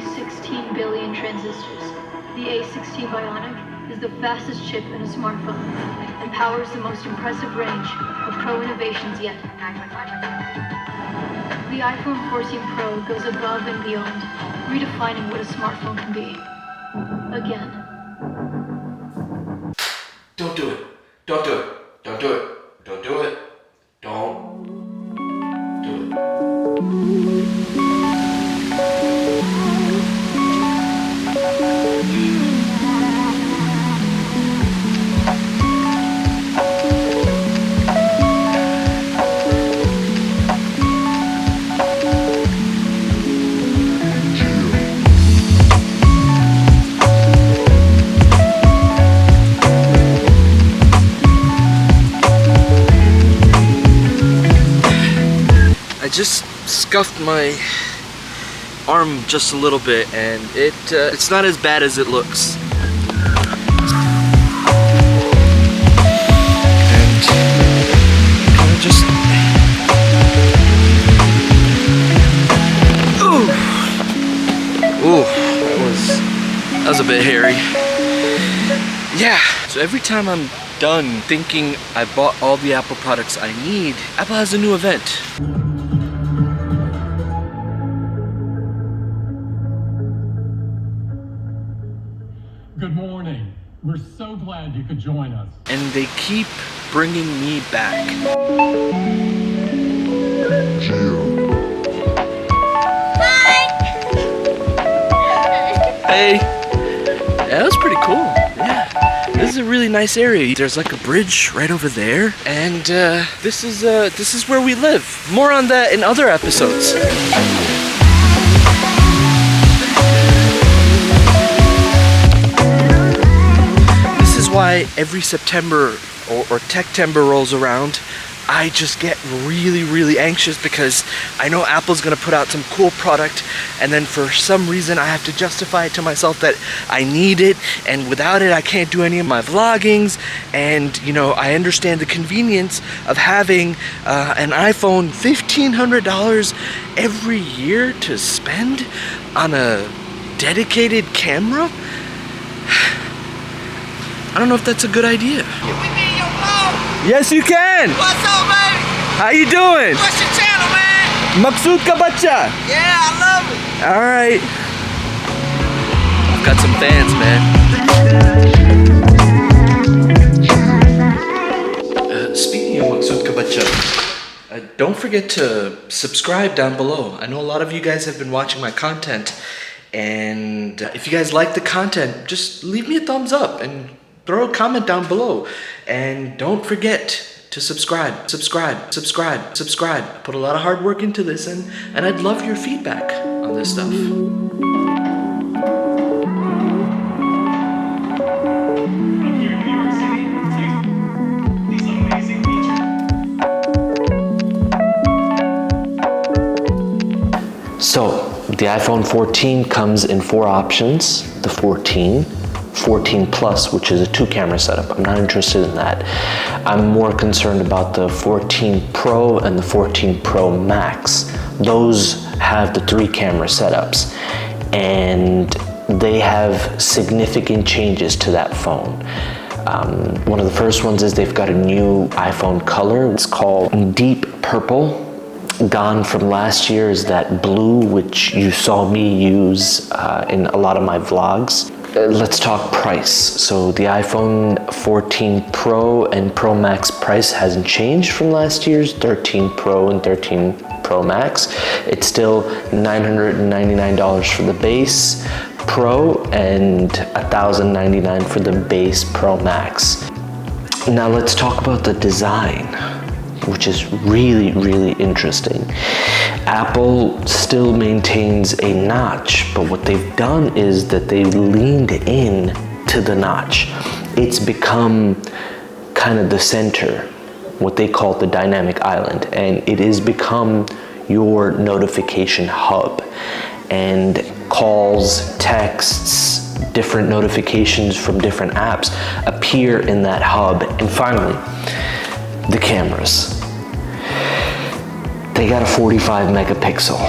16 billion transistors. The A16 Bionic is the fastest chip in a smartphone and powers the most impressive range of Pro innovations yet. The iPhone 14 Pro goes above and beyond, redefining what a smartphone can be. Again. Don't do it. Don't do it. Don't do it. Don't do it. Don't do it. I just scuffed my arm just a little bit, and it's not as bad as it looks. And kind of just ooh, that was a bit hairy. Yeah. So every time I'm done thinking I bought all the Apple products I need, Apple has a new event. Good morning. We're so glad you could join us. And they keep bringing me back. Hey. Yeah, that was pretty cool. Yeah. This is a really nice area. There's like a bridge right over there. And this is where we live. More on that in other episodes. Why every September or Techtember rolls around, I just get really anxious because I know Apple's gonna put out some cool product, and then for some reason I have to justify it to myself that I need it, and without it I can't do any of my vloggings. And you know, I understand the convenience of having an iPhone $1,500 every year to spend on a dedicated camera. I don't know if that's a good idea. Can we be in your vlog? Yes, you can. What's up, baby? How you doing? What's your channel, man? Maksud ka bacha? Yeah, I love it. All right. I've got some fans, man. Speaking of Maksud ka bacha, don't forget to subscribe down below. I know a lot of you guys have been watching my content, and if you guys like the content, just leave me a thumbs up and throw a comment down below. And don't forget to subscribe. I put a lot of hard work into this, and I'd love your feedback on this stuff. So, the iPhone 14 comes in 4 options. The 14 Plus, which is a 2-camera setup. I'm not interested in that. I'm more concerned about the 14 Pro and the 14 Pro Max. Those have the 3-camera setups, and they have significant changes to that phone. One of the first ones is they've got a new iPhone color. It's called Deep Purple. Gone from last year is that blue, which you saw me use in a lot of my vlogs. Let's talk price. So the iPhone 14 Pro and Pro Max price hasn't changed from last year's 13 Pro and 13 Pro Max. It's still $999 for the base Pro and $1,099 for the base Pro Max. Now let's talk about the design, which is really interesting. Apple still maintains a notch, but what they've done is that they leaned in to the notch. It's become kind of the center, what they call the dynamic island, and it has become your notification hub. And calls, texts, different notifications from different apps appear in that hub. And finally, the cameras. They got a 45 megapixel.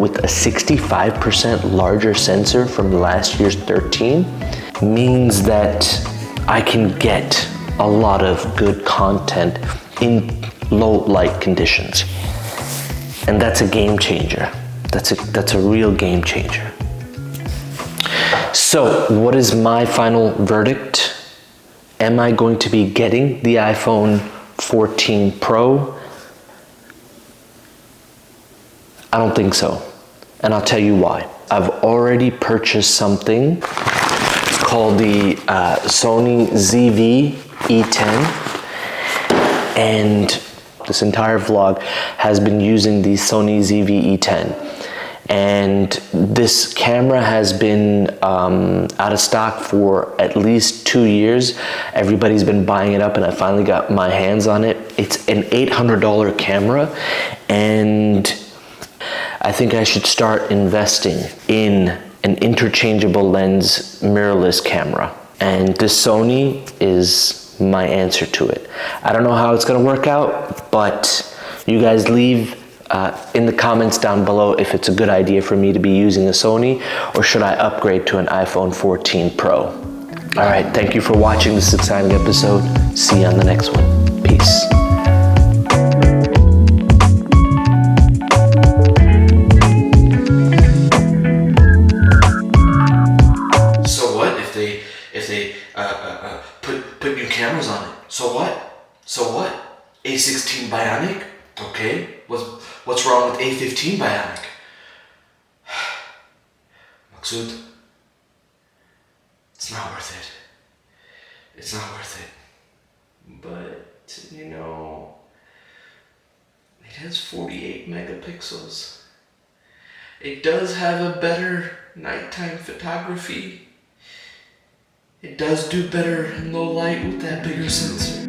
with a 65% larger sensor from last year's 13 means that I can get a lot of good content in low light conditions. And that's a game changer. That's a real game changer. So what is my final verdict? Am I going to be getting the iPhone 14 Pro? I don't think so. And I'll tell you why. I've already purchased something. It's called the Sony ZV E10. And this entire vlog has been using the Sony ZV E10. And this camera has been out of stock for at least 2 years. Everybody's been buying it up and I finally got my hands on it. It's an $800 camera and I think I should start investing in an interchangeable lens mirrorless camera. And this Sony is my answer to it. I don't know how it's gonna work out, but you guys leave in the comments down below if it's a good idea for me to be using a Sony or should I upgrade to an iPhone 14 Pro. All right, thank you for watching this exciting episode. See you on the next one. Peace. So what if they put new cameras on it? So what? So what? A16 Bionic? Okay. What's wrong with A15 Bionic? Maksud, it's not worth it. It's not worth it. But, you know, it has 48 megapixels. It does have a better nighttime photography. It does do better in low light with that bigger sensor.